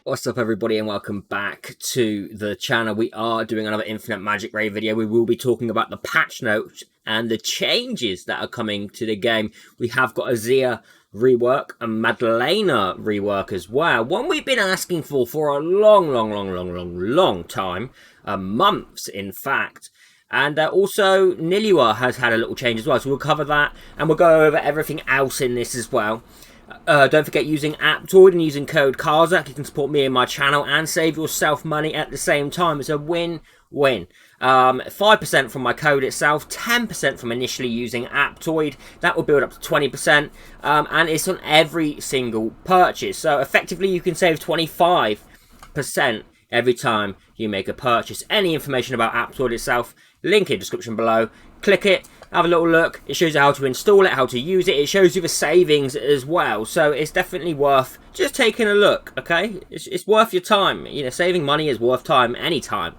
What's up everybody and welcome back to the channel. We are doing another Infinite Magicraid video. We will be talking about the patch notes and the changes that are coming to the game. We have got a Xia rework, a Madlaina rework as well. One we've been asking for a long time. Months in fact. And also Nilua has had a little change as well. So we'll cover that and we'll go over everything else in this as well. Don't forget, using Aptoid and using code carzak, you can support me and my channel and save yourself money at the same time. It's a win-win. 5% from my code itself, 10% from initially using Aptoid. That will build up to 20%, and it's on every single purchase. So effectively, you can save 25% every time you make a purchase. Any information about Aptoid itself, link in the description below. Click it, have a little look. It shows you how to install it, how to use it. It shows you the savings as well. So it's definitely worth just taking a look, okay? It's worth your time. You know, saving money is worth time anytime.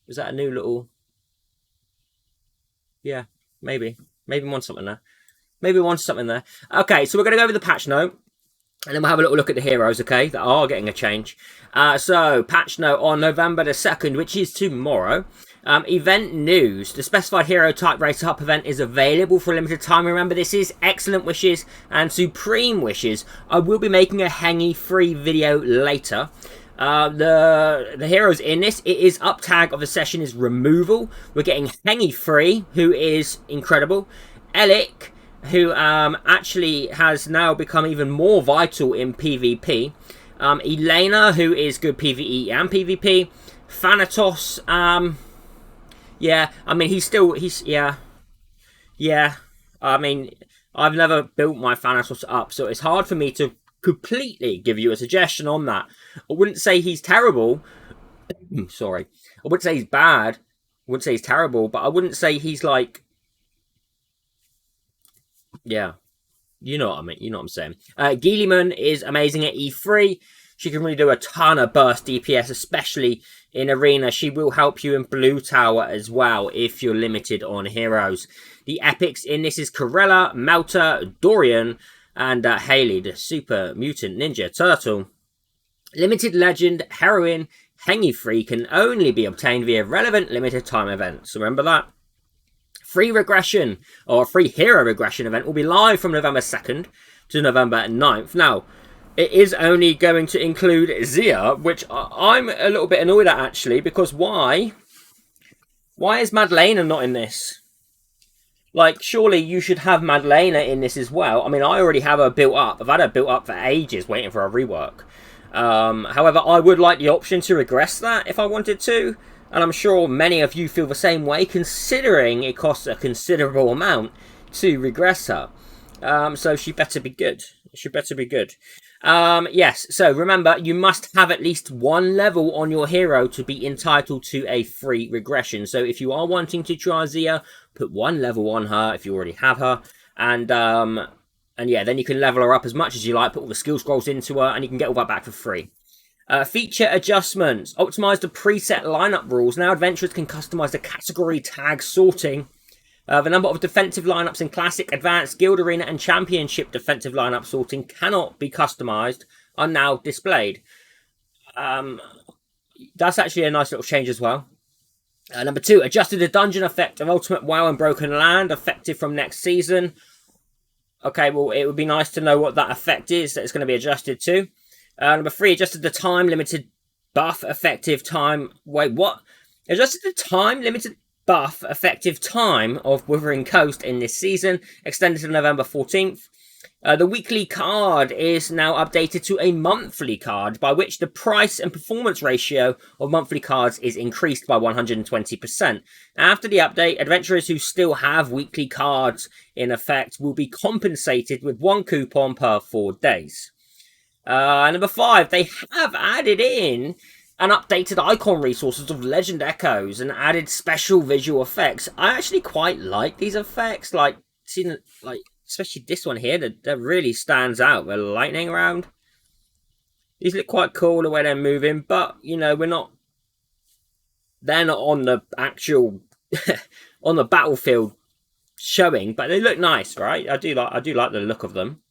Is that a new little... Yeah, maybe. Maybe want something there. Maybe want something there. Okay, so we're going to go over the patch note. And then we'll have a little look at the heroes, okay, that are getting a change. So, patch note on November the 2nd, which is tomorrow. Event news. The specified hero type race up event is available for a limited time. Remember, this is Excellent Wishes and Supreme Wishes. I will be making a Hengi free video later. The heroes in this, it is up tag of the session is removal. We're getting Hengi free, who is incredible. Elik, who actually has now become even more vital in PvP. Elena, who is good PvE and PvP. Thanatos, yeah, I mean, yeah. I mean, I've never built my Thanatos up, so it's hard for me to completely give you a suggestion on that. I wouldn't say he's terrible. Sorry. I wouldn't say he's bad. I wouldn't say he's terrible, but I wouldn't say he's like... Yeah. You know what I mean. You know what I'm saying. Guilliman is amazing at E3. She can really do a ton of burst DPS, especially in Arena. She will help you in Blue Tower as well if you're limited on heroes. The epics in this is Corella, Melta, Dorian, and Haley, the Super Mutant Ninja Turtle. Limited Legend, Heroine, Hengi free can only be obtained via relevant limited time events. Remember that? Free regression, or free hero regression event will be live from November 2nd to November 9th. Now, it is only going to include Xia, which I'm a little bit annoyed at, actually, because why? Why is Madlaina not in this? Like, surely you should have Madlaina in this as well. I mean, I already have her built up. I've had her built up for ages waiting for a rework. However, I would like the option to regress that if I wanted to. And I'm sure many of you feel the same way, considering it costs a considerable amount to regress her. So she better be good. She better be good. Yes, so remember, you must have at least one level on your hero to be entitled to a free regression. So if you are wanting to try Xia, put one level on her if you already have her. And yeah, then you can level her up as much as you like, put all the skill scrolls into her, and you can get all that back for free. Feature adjustments. Optimize the preset lineup rules. Now adventurers can customize the category tag sorting. The number of defensive lineups in Classic, Advanced, Guild Arena, and Championship defensive lineup sorting cannot be customized, are now displayed. That's actually a nice little change as well. Number 2, adjusted the dungeon effect of Ultimate WoW and Broken Land, effective from next season. Okay, well, it would be nice to know what that effect is that it's going to be adjusted to. Number 3, adjusted the time limited buff effective time. Wait, what? Adjusted the time limited buff effective time of Withering Coast in this season, extended to November 14th. The weekly card is now updated to a monthly card, by which the price and performance ratio of monthly cards is increased by 120%. After the update, adventurers who still have weekly cards in effect will be compensated with 1 coupon per 4 days. Number 5, they have added in and updated icon resources of Legend Echoes and added special visual effects. I actually quite like these effects, like seeing, like especially this one here that really stands out. The lightning around. These look quite cool the way they're moving, but you know they're not on the actual on the battlefield showing, but they look nice, right? I do like the look of them.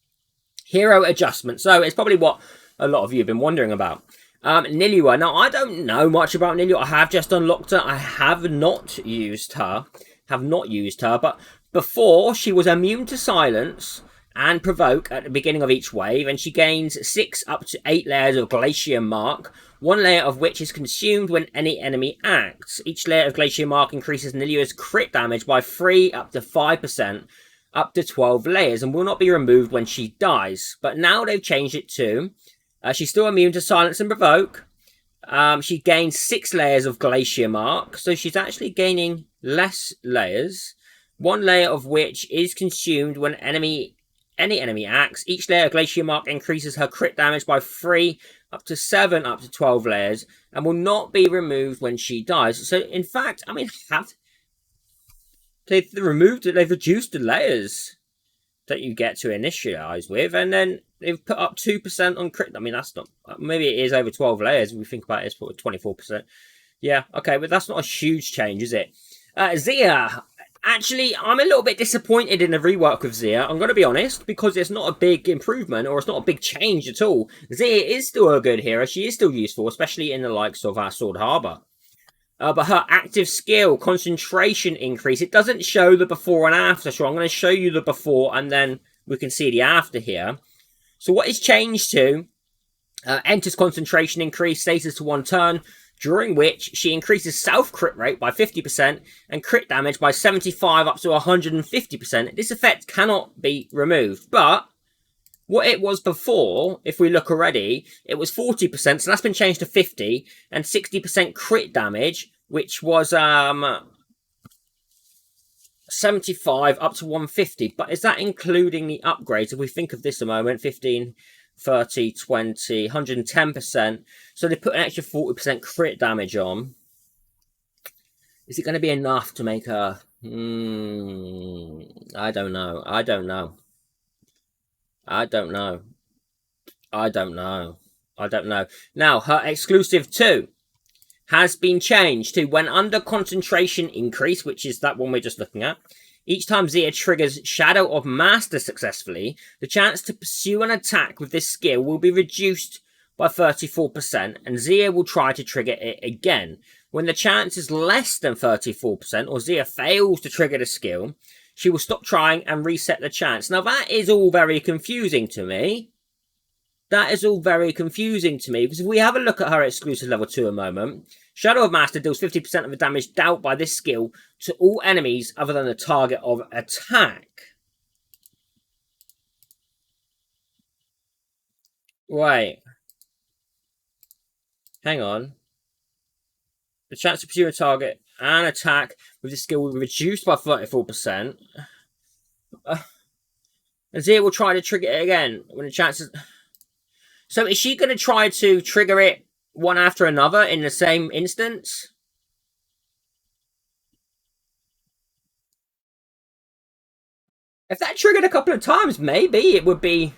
Hero adjustment. So it's probably what a lot of you have been wondering about. Nilua. Now, I don't know much about Nilua. I have just unlocked her. I have not used her. But before, she was immune to silence and provoke at the beginning of each wave, and she gains 6 up to 8 layers of Glacier Mark, 1 layer of which is consumed when any enemy acts. Each layer of Glacier Mark increases Nilua's crit damage by 3 up to 5%, up to 12 layers, and will not be removed when she dies. But now they've changed it to, she's still immune to silence and provoke. She gains 6 layers of Glacier Mark, so she's actually gaining less layers, 1 layer of which is consumed when any enemy acts. Each layer of Glacier Mark increases her crit damage by 3 up to 7 up to 12 layers, and will not be removed when she dies. So in fact, I mean, they've reduced the layers that you get to initialize with, and then they've put up 2% on crit. I mean, that's not, maybe it is over 12 layers if we think about it, it's probably 24%. Yeah, okay, but that's not a huge change, is it? Xia. Actually, I'm a little bit disappointed in the rework of Xia, I'm going to be honest, because it's not a big improvement, or it's not a big change at all. Xia is still a good hero, she is still useful, especially in the likes of our Sword Harbor. But her active skill, concentration increase, it doesn't show the before and after, so I'm going to show you the before, and then we can see the after here. So what is changed to, enters concentration increase, status to 1 turn, during which she increases self-crit rate by 50% and crit damage by 75 up to 150%. This effect cannot be removed, but what it was before, if we look already, it was 40%, so that's been changed to 50, and 60% crit damage, which was 75 up to 150. But is that including the upgrades? If we think of this a moment, 15... 30, 20, 110%. So they put an extra 40% crit damage on. Is it going to be enough to make her... I don't know. Now, her exclusive 2 has been changed to when under concentration increase, which is that one we're just looking at. Each time Xia triggers Shadow of Master successfully, the chance to pursue an attack with this skill will be reduced by 34%, and Xia will try to trigger it again. When the chance is less than 34%, or Xia fails to trigger the skill, she will stop trying and reset the chance. Now that is all very confusing to me. Because if we have a look at her exclusive level 2 a moment, Shadow of Master deals 50% of the damage dealt by this skill to all enemies other than the target of attack. Wait. Hang on. The chance to pursue a target and attack with this skill will be reduced by 34%. And Xia will try to trigger it again when the chances... So is she going to try to trigger it one after another in the same instance? If that triggered a couple of times, maybe it would be...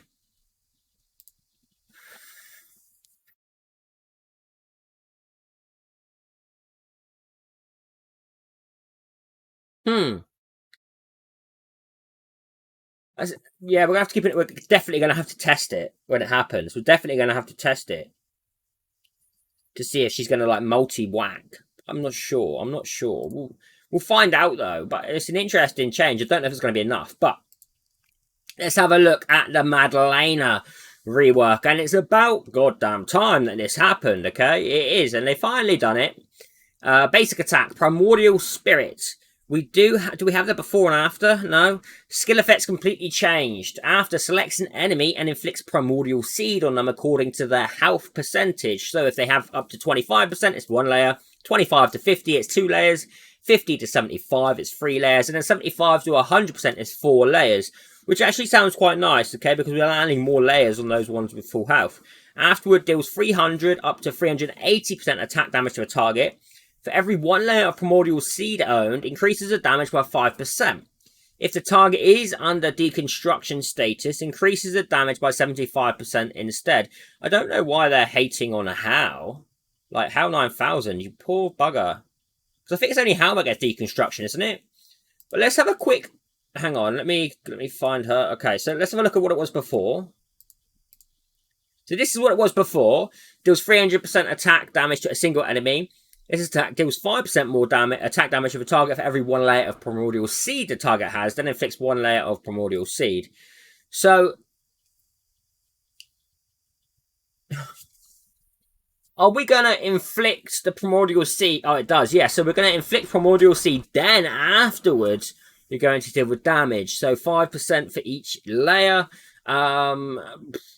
Yeah, we're going to have to keep it... We're definitely going to have to test it when it happens. We're definitely going to have to test it. To see if she's going to, like, multi-whack. I'm not sure. We'll find out, though. But it's an interesting change. I don't know if it's going to be enough. But let's have a look at the Madlaina rework. And it's about goddamn time that this happened, okay? It is. And they finally done it. Basic attack. Primordial Spirit. Do we have that before and after? No. Skill effects completely changed. After, selects an enemy and inflicts Primordial Seed on them according to their health percentage. So if they have up to 25%, it's 1 layer. 25 to 50, it's 2 layers. 50 to 75, it's 3 layers. And then 75 to 100% is 4 layers. Which actually sounds quite nice, okay? Because we're adding more layers on those ones with full health. Afterward, deals 300 up to 380% attack damage to a target. For every 1 layer of Primordial Seed owned, increases the damage by 5%. If the target is under deconstruction status, increases the damage by 75% instead. I don't know why they're hating on a How. Like, How 9000, you poor bugger. Because I think it's only How that gets deconstruction, isn't it? But let's have a quick... Hang on, let me find her. Okay, so let's have a look at what it was before. So this is what it was before. Deals 300% attack damage to a single enemy. This attack deals 5% more attack damage to the target for every 1 layer of Primordial Seed the target has, then inflicts 1 layer of Primordial Seed. So, are we going to inflict the Primordial Seed? Oh, it does, yeah. So we're going to inflict Primordial Seed, then afterwards, you're going to deal with damage. So 5% for each layer.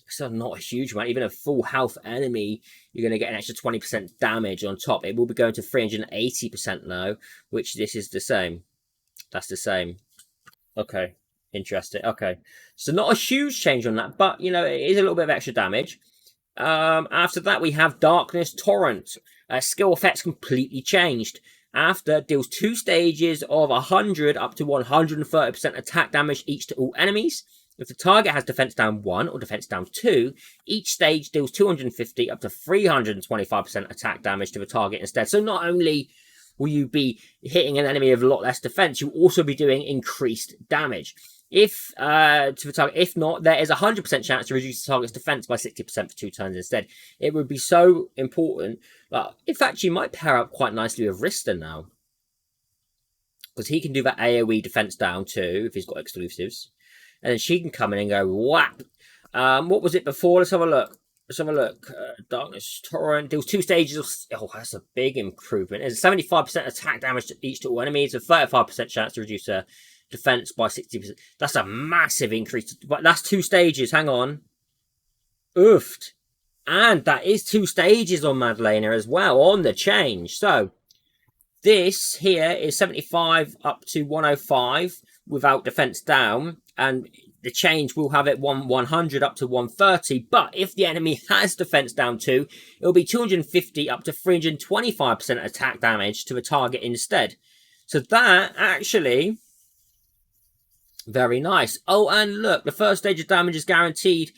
So not a huge amount. Even a full health enemy, you're going to get an extra 20% damage on top. It will be going to 380% now, which this is the same. That's the same. Okay, interesting. Okay, so not a huge change on that, but you know, it is a little bit of extra damage. After that, we have Darkness Torrent. Skill effects completely changed. After, deals 2 stages of 100 up to 130% attack damage each to all enemies. If the target has defense down 1 or defense down 2, each stage deals 250 up to 325% attack damage to the target instead. So not only will you be hitting an enemy with a lot less defense, you'll also be doing increased damage. If to the target, if not, there is a 100% chance to reduce the target's defense by 60% for 2 turns instead. It would be so important. In fact, you might pair up quite nicely with Rista now, because he can do that AoE defense down too if he's got exclusives. And then she can come in and go whap. What was it before? Let's have a look. Darkness Torrent deals 2 stages of... Oh, that's a big improvement. There's a 75% attack damage to each to all enemies. A 35% chance to reduce their defense by 60%. That's a massive increase. But that's 2 stages. Hang on. Oofed. And that is 2 stages on Madlaina as well on the change. So this here is 75 up to 105 without defense down. And the change will have it 100 up to 130. But if the enemy has defense down too, it'll be 250 up to 325% attack damage to the target instead. So that actually, very nice. Oh, and look, the first stage of damage is guaranteed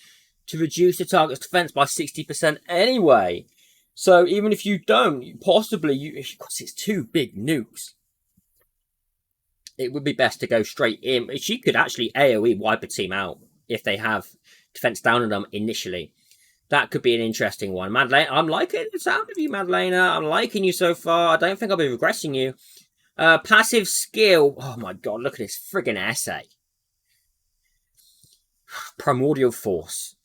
to reduce the target's defense by 60% anyway. So even if you don't, possibly, because it's 2 big nukes, it would be best to go straight in. She could actually AoE wipe a team out if they have defense down on them initially. That could be an interesting one. Madlaina, I'm liking the sound of you, Madlaina. I'm liking you so far. I don't think I'll be regressing you. Passive skill. Oh my god, look at this friggin' essay. Primordial Force.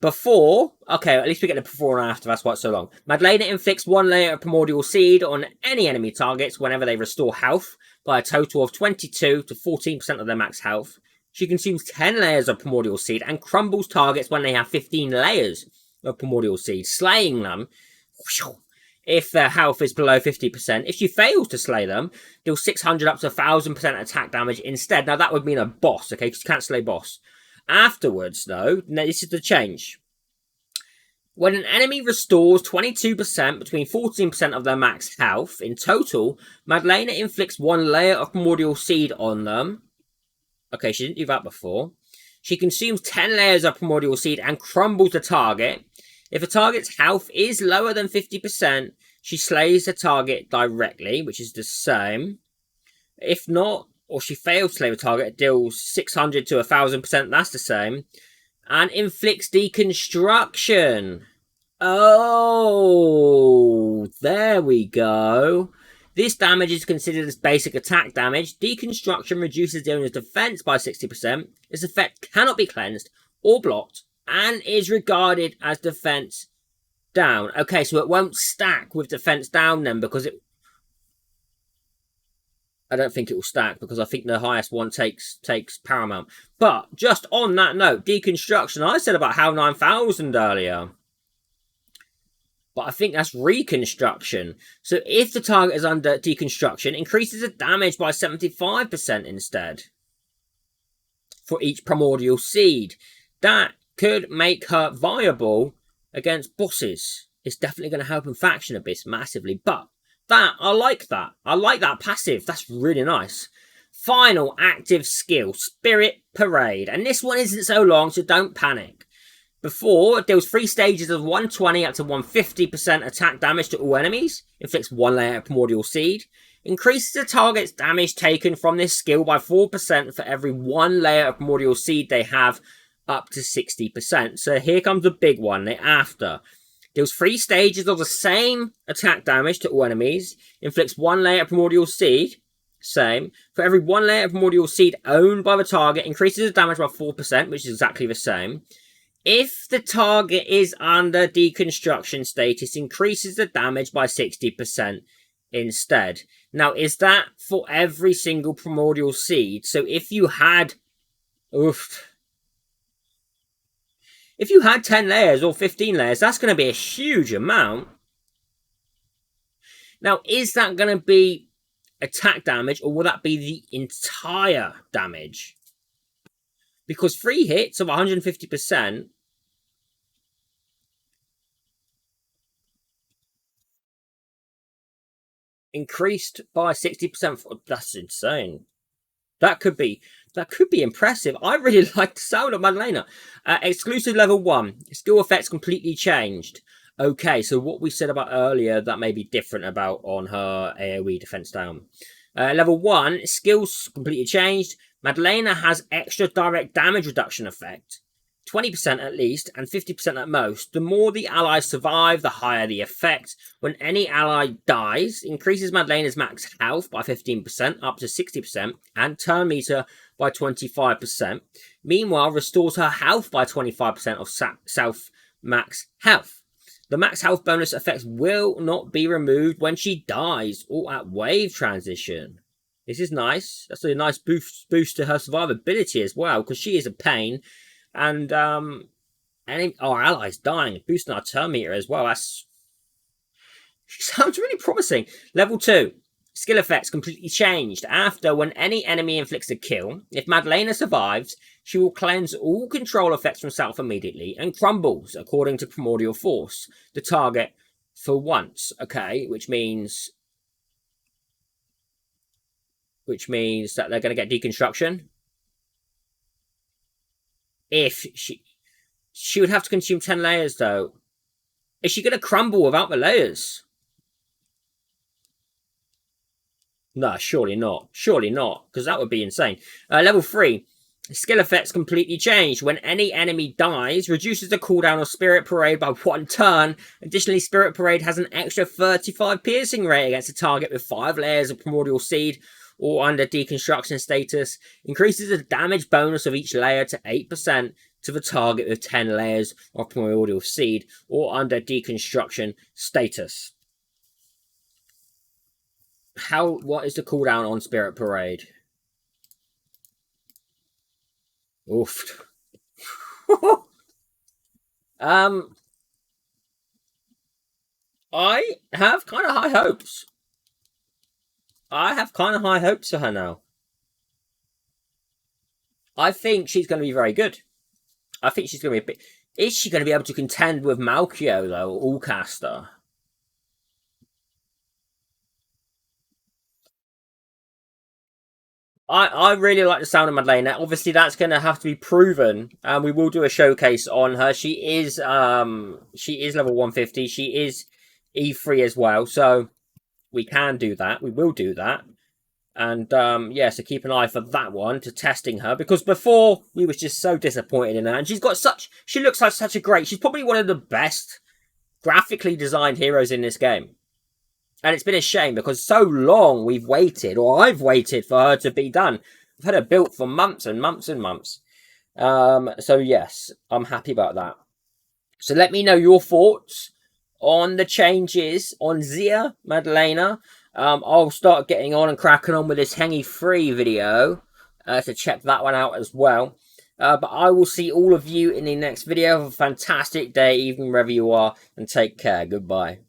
Before, okay, at least we get the before and after, that's why it's so long. Madlaina inflicts 1 layer of Primordial Seed on any enemy targets whenever they restore health by a total of 22 to 14% of their max health. She consumes 10 layers of Primordial Seed and crumbles targets when they have 15 layers of Primordial Seed, slaying them if their health is below 50%. If she fails to slay them, deals 600 up to 1,000% attack damage instead. Now that would mean a boss, okay, because you can't slay boss. Afterwards, though, now this is the change. When an enemy restores 22% between 14% of their max health in total, Madlaina inflicts 1 layer of Primordial Seed on them. Okay, she didn't do that before. She consumes 10 layers of Primordial Seed and crumbles the target. If a target's health is lower than 50%, she slays the target directly, which is the same. If not, or she fails to slay the target, it deals 600 to 1,000%, that's the same. And inflicts deconstruction. Oh, there we go. This damage is considered as basic attack damage. Deconstruction reduces the owner's defense by 60%. This effect cannot be cleansed or blocked and is regarded as defense down. Okay, so it won't stack with defense down then, because it... I don't think it will stack, because I think the highest one takes paramount. But just on that note, deconstruction, I said about HAL 9000 earlier. But I think that's reconstruction. So if the target is under deconstruction, increases the damage by 75% instead for each Primordial Seed. That could make her viable against bosses. It's definitely going to help in Faction Abyss massively. But I like that. I like that passive. That's really nice. Final active skill, Spirit Parade. And this one isn't so long, so don't panic. Before, it deals 3 stages of 120 up to 150% attack damage to all enemies. Inflicts 1 layer of Primordial Seed. Increases the target's damage taken from this skill by 4% for every 1 layer of Primordial Seed they have up to 60%. So here comes the big one, the after. Deals 3 stages of the same attack damage to all enemies. Inflicts 1 layer of Primordial Seed. Same. For every 1 layer of Primordial Seed owned by the target, increases the damage by 4%, which is exactly the same. If the target is under deconstruction status, increases the damage by 60% instead. Now, is that for every single Primordial Seed? So if you had... If you had 10 layers or 15 layers, that's going to be a huge amount. Now, is that going to be attack damage, or will that be the entire damage? Because 3 hits of 150% increased by 60%. That's insane. That could be impressive. I really like the sound of Madlaina. Exclusive level 1. Skill effects completely changed. Okay, so what we said about earlier, that may be different about on her AoE defense down. Level 1, skills completely changed. Madlaina has extra direct damage reduction effect. 20% at least, and 50% at most. The more the allies survive, the higher the effect. When any ally dies, increases Madlaina's max health by 15%, up to 60%, and turn meter by 25%. Meanwhile, restores her health by 25% of self max health. The max health bonus effects will not be removed when she dies or at wave transition. This is nice. That's a nice boost to her survivability as well, because she is a pain. And our allies dying, boosting our turn meter as well. Sounds really promising. Level 2. Skill effects completely changed. After, when any enemy inflicts a kill, if Madlaina survives, she will cleanse all control effects from self immediately and crumbles, according to Primordial Force, the target for once. Okay, which means that they're going to get deconstruction. If she would have to consume 10 layers, though. Is she going to crumble without the layers? No, surely not. Surely not, because that would be insane. Level 3. Skill effects completely changed. When any enemy dies, reduces the cooldown of Spirit Parade by 1 turn. Additionally, Spirit Parade has an extra 35 piercing rate against a target with 5 layers of Primordial Seed or under deconstruction status. Increases the damage bonus of each layer to 8% to the target with 10 layers of Primordial Seed or under deconstruction status. What is the cooldown on Spirit Parade? Oof. I have kind of high hopes. For her now. I think she's going to be very good. I think she's going to be a bit... Is she going to be able to contend with Malkio, though, Allcaster? I really like the sound of Madlaina. Obviously, that's going to have to be proven, and we will do a showcase on her. She is level 150. She is E3 as well, so we can do that. We will do that. And yeah, so keep an eye for that one to testing her, because before we was just so disappointed in her, and she looks like such a great. She's probably one of the best graphically designed heroes in this game. And it's been a shame because so long we've waited, or I've waited for her to be done. I've had her built for months and months and months. So yes, I'm happy about that. So let me know your thoughts on the changes on Xia Madlaina. I'll start getting on and cracking on with this Hengi 3 video to check that one out as well. But I will see all of you in the next video. Have a fantastic day, evening, wherever you are, and take care. Goodbye.